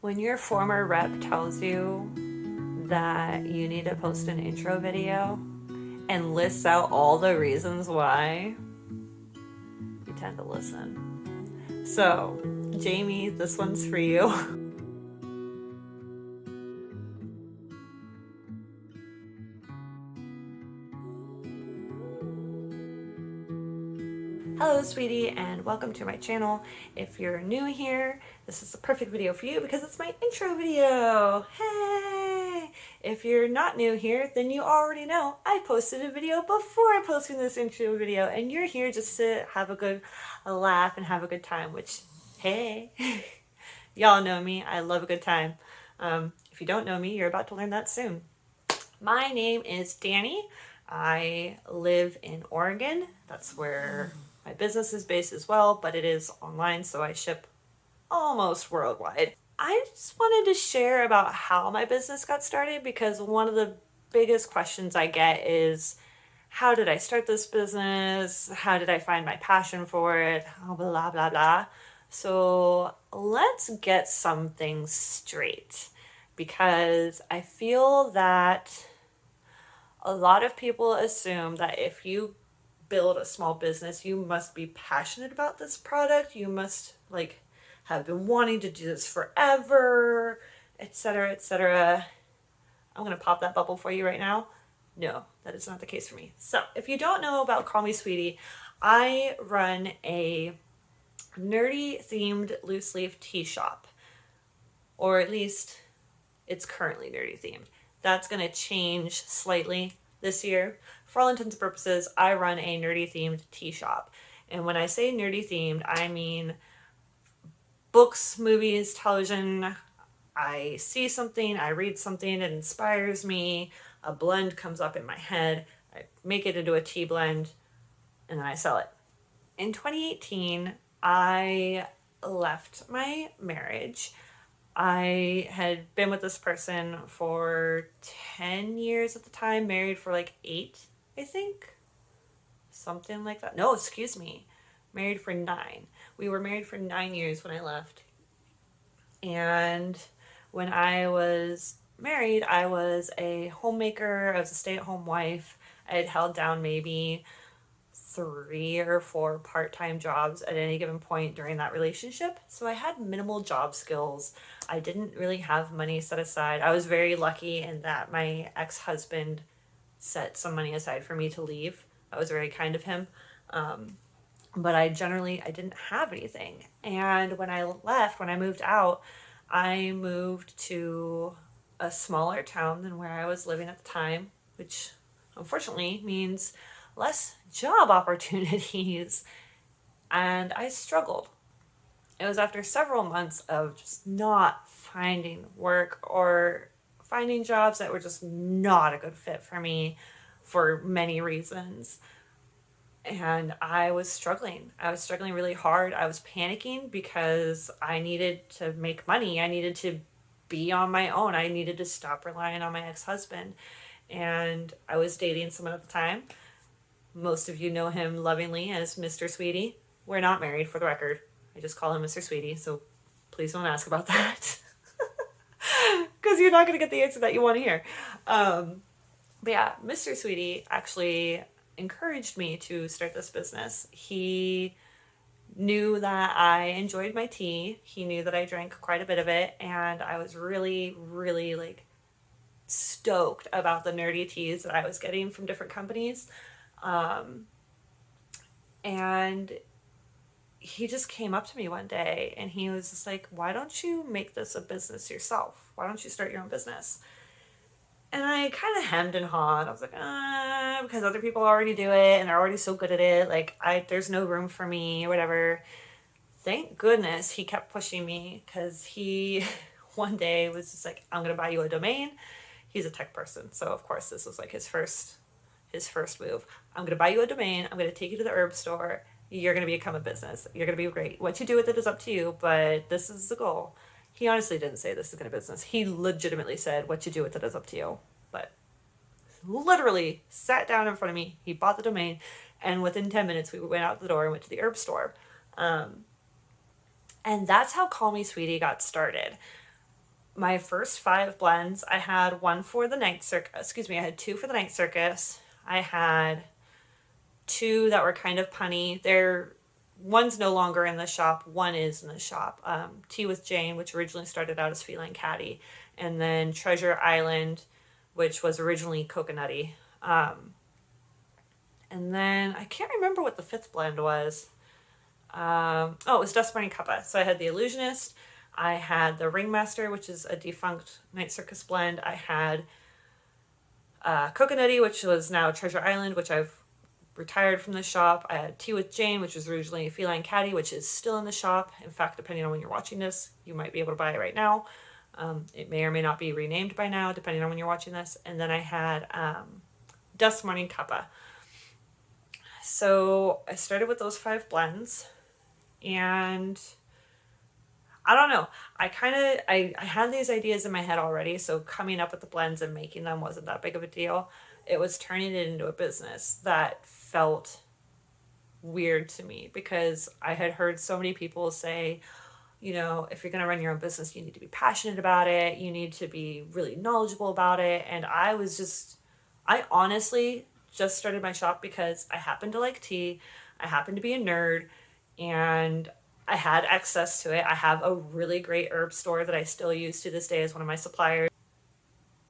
When your former rep tells you that you need to post an intro video and lists out all the reasons why, you tend to listen. So, Jamie, this one's for you. Hello, sweetie, and welcome to my channel. If you're new here, this is the perfect video for you because it's my intro video. Hey! If you're not new here, then you already know I posted a video before posting this intro video, and you're here just to have a laugh and have a good time, which, hey, y'all know me. I love a good time. If you don't know me, you're about to learn that soon. My name is Danny. I live in Oregon. That's where my business is based as well, but it is online, so I ship almost worldwide. I just wanted to share about how my business got started because one of the biggest questions I get is, how did I start this business? How did I find my passion for it? Blah, blah, blah. So let's get some things straight because I feel that a lot of people assume that if you build a small business, you must be passionate about this product. You must have been wanting to do this forever, etc., etc. I'm going to pop that bubble for you right now. No, that is not the case for me. So if you don't know about Call Me Sweetea, I run a nerdy themed loose leaf tea shop, or at least it's currently nerdy themed. That's going to change slightly this year. For all intents and purposes, I run a nerdy themed tea shop. And when I say nerdy themed, I mean books, movies, television. I see something, I read something, it inspires me, a blend comes up in my head, I make it into a tea blend, and then I sell it. In 2018, I left my marriage. I had been with this person for 10 years at the time, married for 8, I think. Something like that. No, excuse me. Married for 9. We were married for 9 years when I left. And when I was married, I was a homemaker, I was a stay-at-home wife. I had held down maybe 3 or 4 part-time jobs at any given point during that relationship. So I had minimal job skills. I didn't really have money set aside. I was very lucky in that my ex-husband set some money aside for me to leave. That was very kind of him. But I didn't have anything. And when I left, when I moved out, I moved to a smaller town than where I was living at the time, which unfortunately means less job opportunities, and I struggled. It was after several months of just not finding work or finding jobs that were just not a good fit for me for many reasons. And I was struggling. I was struggling really hard. I was panicking because I needed to make money. I needed to be on my own. I needed to stop relying on my ex-husband. And I was dating someone at the time. Most of you know him lovingly as Mr. Sweetie. We're not married, for the record. I just call him Mr. Sweetie, so please don't ask about that. Because you're not going to get the answer that you want to hear. But yeah, Mr. Sweetie actually encouraged me to start this business. He knew that I enjoyed my tea. He knew that I drank quite a bit of it, and I was really, really stoked about the nerdy teas that I was getting from different companies. And he just came up to me one day and he was just like, why don't you make this a business yourself? Why don't you start your own business? And I kind of hemmed and hawed. I was like, because other people already do it and they're already so good at it. There's no room for me or whatever. Thank goodness he kept pushing me because he one day was just like, I'm going to buy you a domain. He's a tech person. So of course this was his first move. I'm going to buy you a domain. I'm going to take you to the herb store. You're going to become a business. You're going to be great. What you do with it is up to you, but this is the goal. He honestly didn't say this is going to business. He legitimately said what you do with it is up to you. But literally sat down in front of me. He bought the domain. And within 10 minutes, we went out the door and went to the herb store. And that's how Call Me Sweetea got started. my first 5 blends, I had one for the night circus. Excuse me, I had 2 for the night circus. I had 2 that were kind of punny. One's no longer in the shop. One is in the shop. Tea with Jane, which originally started out as Feline Caddy, and then Treasure Island, which was originally coconutty. And then I can't remember what the 5th blend was. Oh, it was Dust Morning Cuppa. So I had the Illusionist. I had the Ringmaster, which is a defunct Night Circus blend. I had Coconutty, which was now Treasure Island, which I've retired from the shop. I had Tea with Jane, which was originally Feline Caddy, which is still in the shop. In fact, depending on when you're watching this, you might be able to buy it right now. It may or may not be renamed by now, depending on when you're watching this. And then I had Dust Morning Cuppa. So I started with those 5 blends, and I don't know. I had these ideas in my head already, so coming up with the blends and making them wasn't that big of a deal. It was turning it into a business that felt weird to me, because I had heard so many people say, you know, if you're going to run your own business, you need to be passionate about it. You need to be really knowledgeable about it. And I honestly just started my shop because I happen to like tea. I happen to be a nerd, and I had access to it. I have a really great herb store that I still use to this day as one of my suppliers.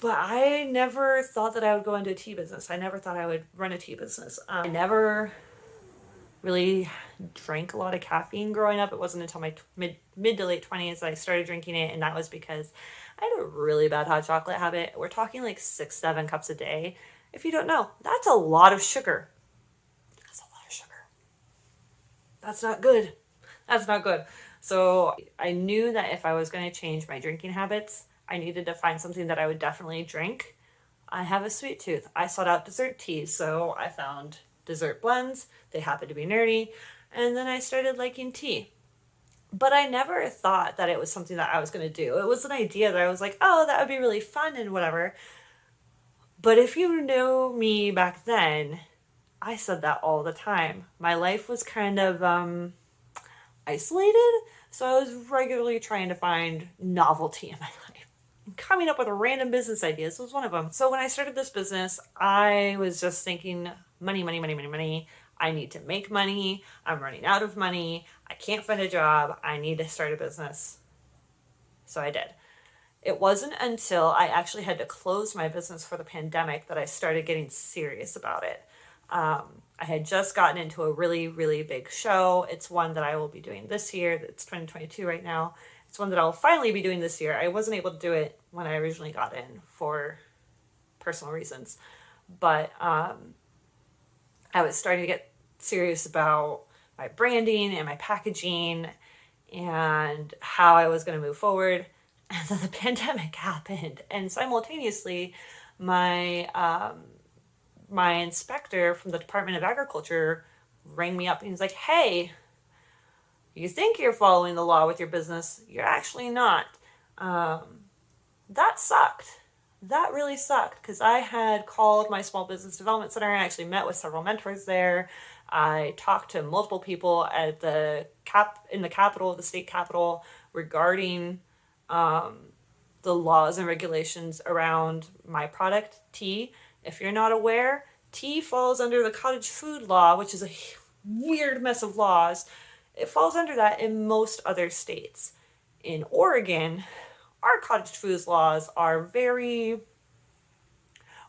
But I never thought that I would go into a tea business. I never thought I would run a tea business. I never really drank a lot of caffeine growing up. It wasn't until my mid to late 20s that I started drinking it, and that was because I had a really bad hot chocolate habit. We're talking like 6-7 cups a day. If you don't know, that's a lot of sugar. That's a lot of sugar. That's not good. That's not good. So I knew that if I was going to change my drinking habits, I needed to find something that I would definitely drink. I have a sweet tooth. I sought out dessert teas, so I found dessert blends. They happened to be nerdy. And then I started liking tea. But I never thought that it was something that I was going to do. It was an idea that I was like, oh, that would be really fun and whatever. But if you knew me back then, I said that all the time. My life was kind of isolated, so I was regularly trying to find novelty in my life. And coming up with random business ideas was one of them. So when I started this business, I was just thinking, money, money, money, money, money. I need to make money. I'm running out of money. I can't find a job. I need to start a business. So I did. It wasn't until I actually had to close my business for the pandemic that I started getting serious about it. I had just gotten into a really, really big show. It's one that I will be doing this year. It's 2022 right now. It's one that I'll finally be doing this year. I wasn't able to do it when I originally got in for personal reasons. But I was starting to get serious about my branding and my packaging and how I was going to move forward. And then the pandemic happened. And simultaneously, my inspector from the Department of Agriculture rang me up and he's like, hey, you think you're following the law with your business. You're actually not. That sucked. That really sucked, because I had called my small business development center. I actually met with several mentors there. I talked to multiple people at the state capitol, regarding the laws and regulations around my product, tea. If you're not aware, tea falls under the cottage food law, which is a weird mess of laws. It falls under that in most other states. In Oregon, our cottage foods laws are very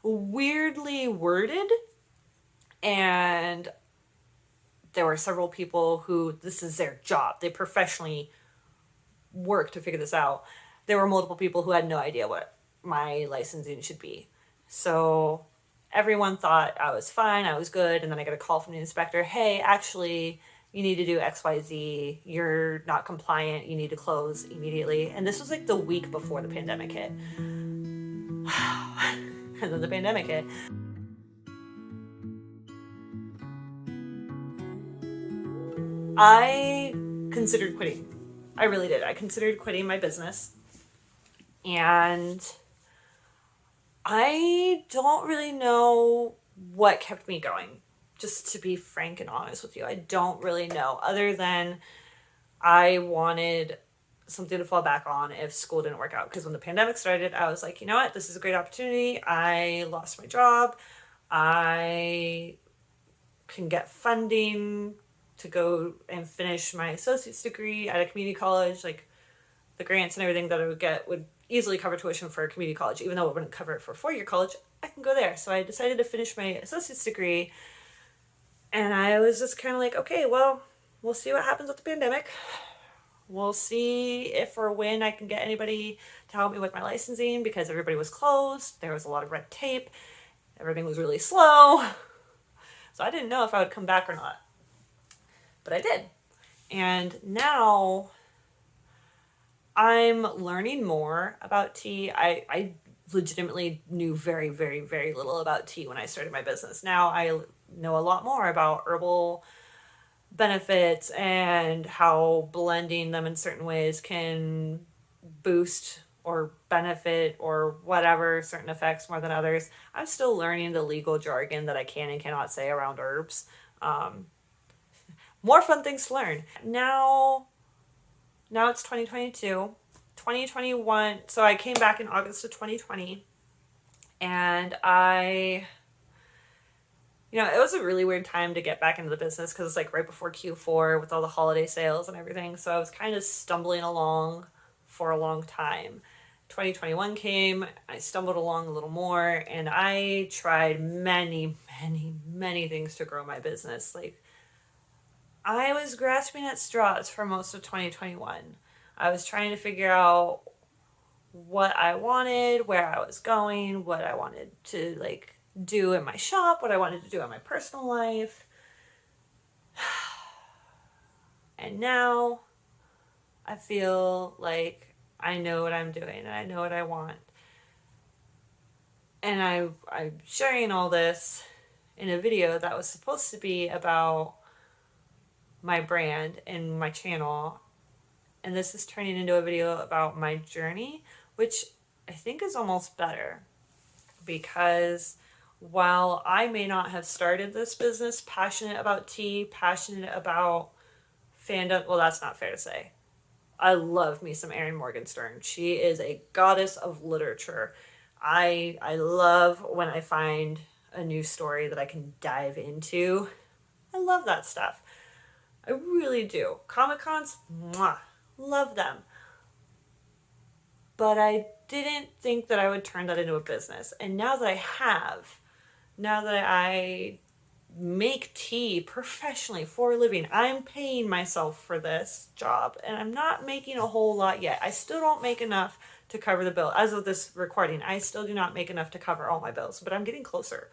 weirdly worded, and there were several people who this is their job. They professionally work to figure this out. There were multiple people who had no idea what my licensing should be. So everyone thought I was fine, I was good, and then I got a call from the inspector, hey, actually, you need to do XYZ, you're not compliant, you need to close immediately. And this was like the week before the pandemic hit. And then the pandemic hit. I considered quitting. I really did. I considered quitting my business. And I don't really know what kept me going. Just to be frank and honest with you, I don't really know, other than I wanted something to fall back on if school didn't work out. Because when the pandemic started, I was like, you know what, this is a great opportunity. I lost my job. I can get funding to go and finish my associate's degree at a community college. Like, the grants and everything that I would get would easily cover tuition for a community college. Even though it wouldn't cover it for a 4-year college, I can go there. So I decided to finish my associate's degree. And I was just kind of like, okay, well, we'll see what happens with the pandemic. We'll see if or when I can get anybody to help me with my licensing, because everybody was closed. There was a lot of red tape. Everything was really slow. So I didn't know if I would come back or not. But I did. And now I'm learning more about tea. I legitimately knew very, very, very little about tea when I started my business. Now I know a lot more about herbal benefits and how blending them in certain ways can boost or benefit or whatever certain effects more than others. I'm still learning the legal jargon that I can and cannot say around herbs. More fun things to learn. Now it's 2022. 2021, so I came back in August of 2020, and it was a really weird time to get back into the business because it's like right before Q4 with all the holiday sales and everything. So I was kind of stumbling along for a long time. 2021 came, I stumbled along a little more, and I tried many, many, many things to grow my business. Like, I was grasping at straws for most of 2021. I was trying to figure out what I wanted, where I was going, what I wanted to do in my shop, what I wanted to do in my personal life. And now I feel like I know what I'm doing and I know what I want. And I'm sharing all this in a video that was supposed to be about my brand and my channel. And this is turning into a video about my journey, which I think is almost better, because while I may not have started this business passionate about tea, passionate about fandom, well, that's not fair to say. I love me some Erin Morgenstern. She is a goddess of literature. I love when I find a new story that I can dive into. I love that stuff. I really do. Comic-Cons, mwah, love them. But I didn't think that I would turn that into a business. And now that I have, now that I make tea professionally for a living, I'm paying myself for this job, and I'm not making a whole lot yet. I still don't make enough to cover the bill. As of this recording, I still do not make enough to cover all my bills, but I'm getting closer,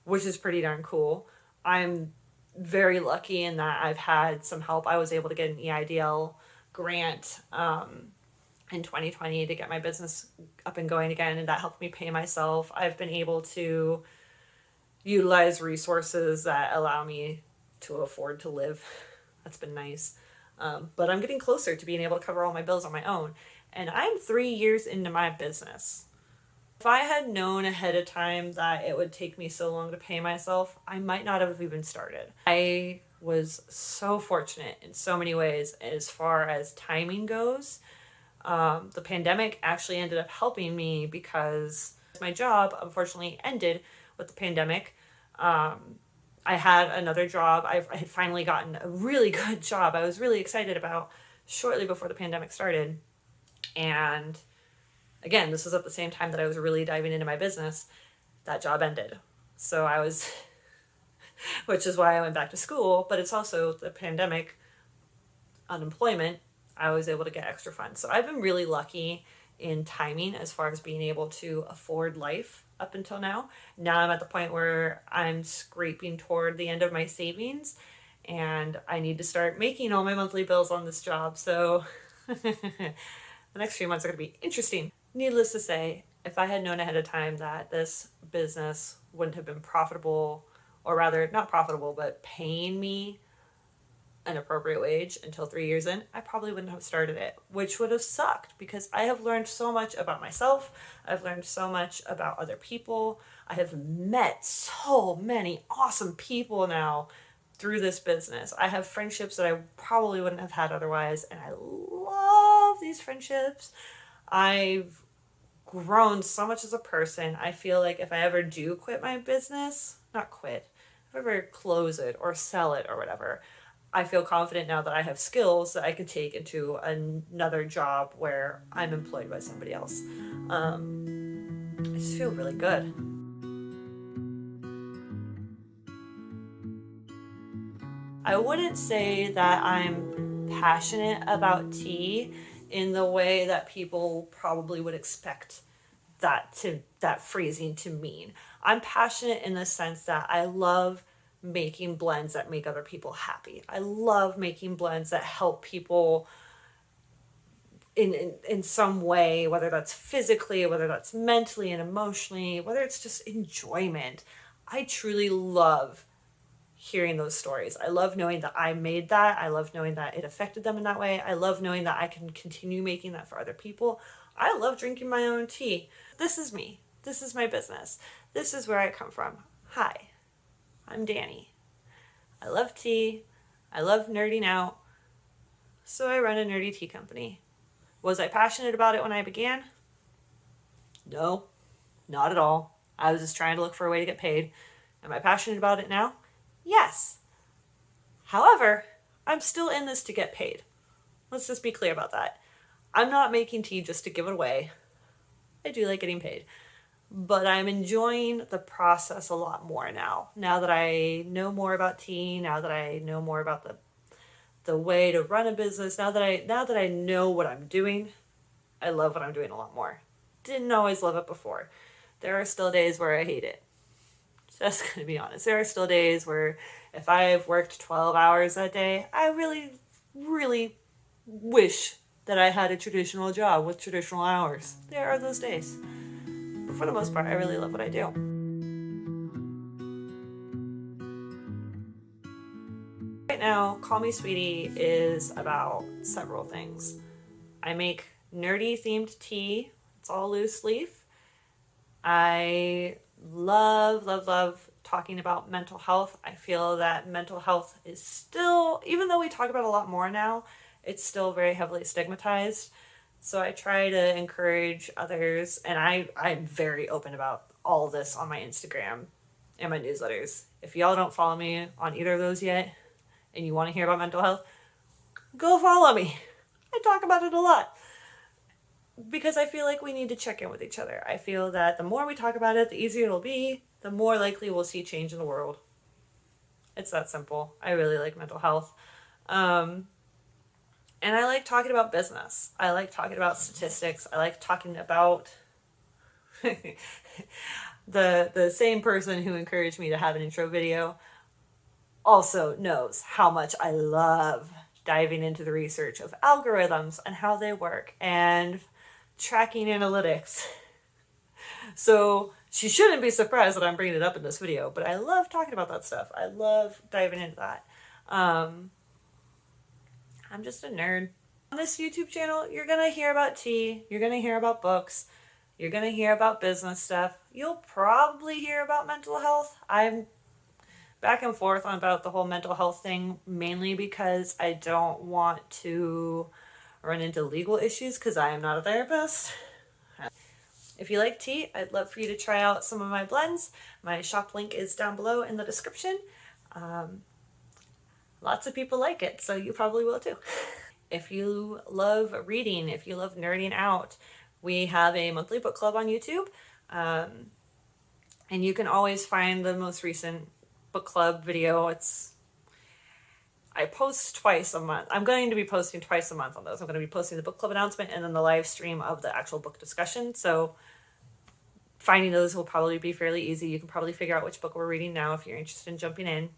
which is pretty darn cool. I'm very lucky in that I've had some help. I was able to get an EIDL grant in 2020 to get my business up and going again, and that helped me pay myself. I've been able to utilize resources that allow me to afford to live. That's been nice. But I'm getting closer to being able to cover all my bills on my own. And I'm 3 years into my business. If I had known ahead of time that it would take me so long to pay myself, I might not have even started. I was so fortunate in so many ways as far as timing goes. The pandemic actually ended up helping me because my job unfortunately ended with the pandemic. I had another job. I had finally gotten a really good job I was really excited about shortly before the pandemic started. And again, this was at the same time that I was really diving into my business. That job ended. So I was, which is why I went back to school, but it's also the pandemic, unemployment. I was able to get extra funds. So I've been really lucky in timing as far as being able to afford life up until now. Now I'm at the point where I'm scraping toward the end of my savings, and I need to start making all my monthly bills on this job. So the next few months are going to be interesting. Needless to say, if I had known ahead of time that this business wouldn't have been profitable, or rather not profitable, but paying me an appropriate wage until 3 years in, I probably wouldn't have started it, which would have sucked, because I have learned so much about myself. I've learned so much about other people. I have met so many awesome people now through this business. I have friendships that I probably wouldn't have had otherwise, and I love these friendships. I've grown so much as a person. I feel like if I ever do quit my business, not quit, if I ever close it or sell it or whatever, I feel confident now that I have skills that I could take into another job where I'm employed by somebody else. I just feel really good. I wouldn't say that I'm passionate about tea in the way that people probably would expect that phrasing to mean. I'm passionate in the sense that I love making blends that make other people happy. I love making blends that help people in some way, whether that's physically, whether that's mentally and emotionally, whether it's just enjoyment. I truly love hearing those stories. I love knowing that I made that. I love knowing that it affected them in that way. I love knowing that I can continue making that for other people. I love drinking my own tea. This is me. This is my business. This is where I come from. Hi, I'm Danny. I love tea. I love nerding out. So I run a nerdy tea company. Was I passionate about it when I began? No, not at all. I was just trying to look for a way to get paid. Am I passionate about it now? Yes. However, I'm still in this to get paid. Let's just be clear about that. I'm not making tea just to give it away. I do like getting paid. But I'm enjoying the process a lot more now. Now that I know more about tea, now that I know more about the way to run a business, now that I know what I'm doing, I love what I'm doing a lot more. Didn't always love it before. There are still days where I hate it. Just gonna be honest. There are still days where if I've worked 12 hours that day, I really, really wish that I had a traditional job with traditional hours. There are those days. But for the most part, I really love what I do. Right now, Call Me Sweetea is about several things. I make nerdy themed tea. It's all loose leaf. I love talking about mental health. I feel that mental health is still, even though we talk about it a lot more now, it's still very heavily stigmatized. So I try to encourage others, and I'm very open about all this on my Instagram and my newsletters. If y'all don't follow me on either of those yet, and you want to hear about mental health, go follow me. I talk about it a lot because I feel like we need to check in with each other. I feel that the more we talk about it, the easier it'll be, the more likely we'll see change in the world. It's that simple. I really like mental health. And I like talking about business. I like talking about statistics. I like talking about the same person who encouraged me to have an intro video also knows how much I love diving into the research of algorithms and how they work and tracking analytics. So she shouldn't be surprised that I'm bringing it up in this video, but I love talking about that stuff. I love diving into that. I'm just a nerd. On this YouTube channel, you're going to hear about tea, you're going to hear about books, you're going to hear about business stuff. You'll probably hear about mental health. I'm back and forth on about the whole mental health thing, mainly because I don't want to run into legal issues because I am not a therapist. If you like tea, I'd love for you to try out some of my blends. My shop link is down below in the description. Lots of people like it, so you probably will too. If you love reading, if you love nerding out, we have a monthly book club on YouTube. And you can always find the most recent book club video. I post twice a month. I'm going to be posting twice a month on those. I'm going to be posting the book club announcement and then the live stream of the actual book discussion. So finding those will probably be fairly easy. You can probably figure out which book we're reading now if you're interested in jumping in.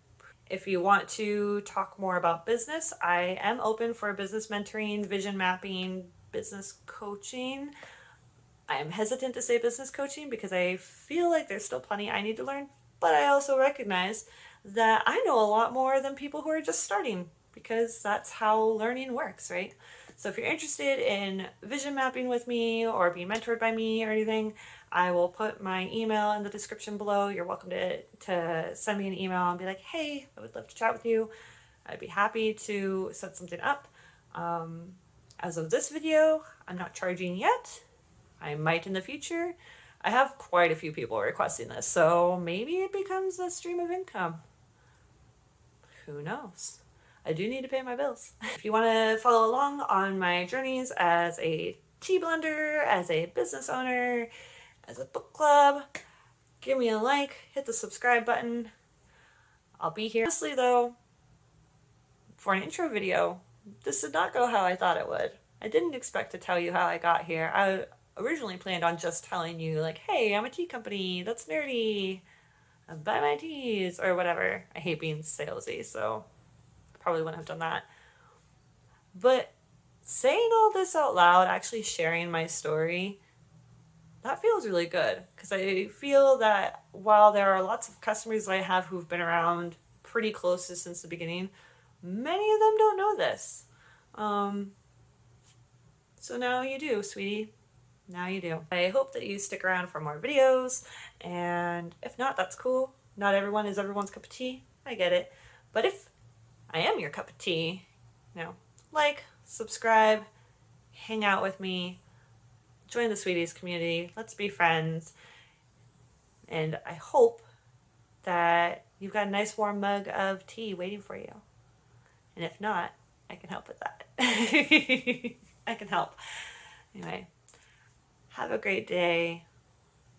If you want to talk more about business, I am open for business mentoring, vision mapping, business coaching. I am hesitant to say business coaching because I feel like there's still plenty I need to learn, but I also recognize that I know a lot more than people who are just starting because that's how learning works, right? So if you're interested in vision mapping with me or being mentored by me or anything, I will put my email in the description below. You're welcome to send me an email and be like, hey, I would love to chat with you. I'd be happy to set something up. As of this video, I'm not charging yet. I might in the future. I have quite a few people requesting this, so maybe it becomes a stream of income. Who knows? I do need to pay my bills. If you want to follow along on my journeys as a tea blender, as a business owner, as a book club, give me a like, hit the subscribe button. I'll be here. Honestly though, for an intro video, this did not go how I thought it would. I didn't expect to tell you how I got here. I originally planned on just telling you like, hey, I'm a tea company, that's nerdy, buy my teas, or whatever. I hate being salesy, so I probably wouldn't have done that. But saying all this out loud, actually sharing my story, that feels really good. Because I feel that while there are lots of customers that I have who've been around pretty close to since the beginning, many of them don't know this. So now you do, sweetie. Now you do. I hope that you stick around for more videos, and if not, that's cool. Not everyone is everyone's cup of tea. I get it. But if I am your cup of tea, you know, like, subscribe, hang out with me, join the Sweeties community, let's be friends, and I hope that you've got a nice warm mug of tea waiting for you. And if not, I can help with that. I can help. Anyway, have a great day.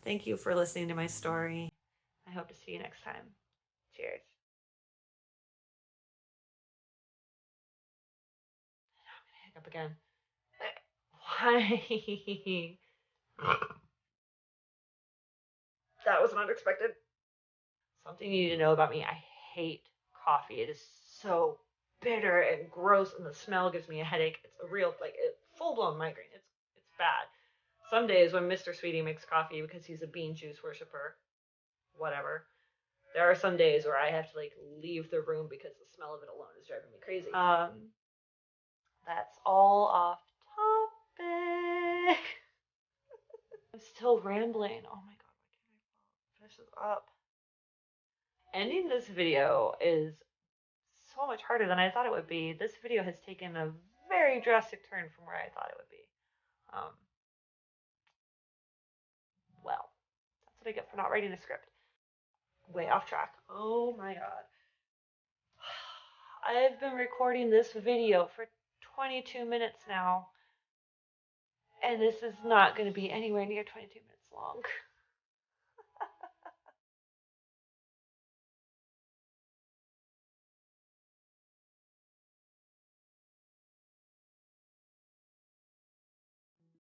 Thank you for listening to my story. I hope to see you next time. Cheers. Hiccup again. Why? That was unexpected. Something you need to know about me. I hate coffee. It is so bitter and gross, and the smell gives me a headache. It's a real, like, full-blown migraine. It's bad. Some days when Mr. Sweetea makes coffee because he's a bean juice worshiper, whatever, there are some days where I have to, like, leave the room because the smell of it alone is driving me crazy. That's all off topic. I'm still rambling. Oh my god, why can't I finish this up? Ending this video is so much harder than I thought it would be. This video has taken a very drastic turn from where I thought it would be. Well, that's what I get for not writing a script. Way off track. Oh my god. I've been recording this video for 22 minutes now, and this is not going to be anywhere near 22 minutes long.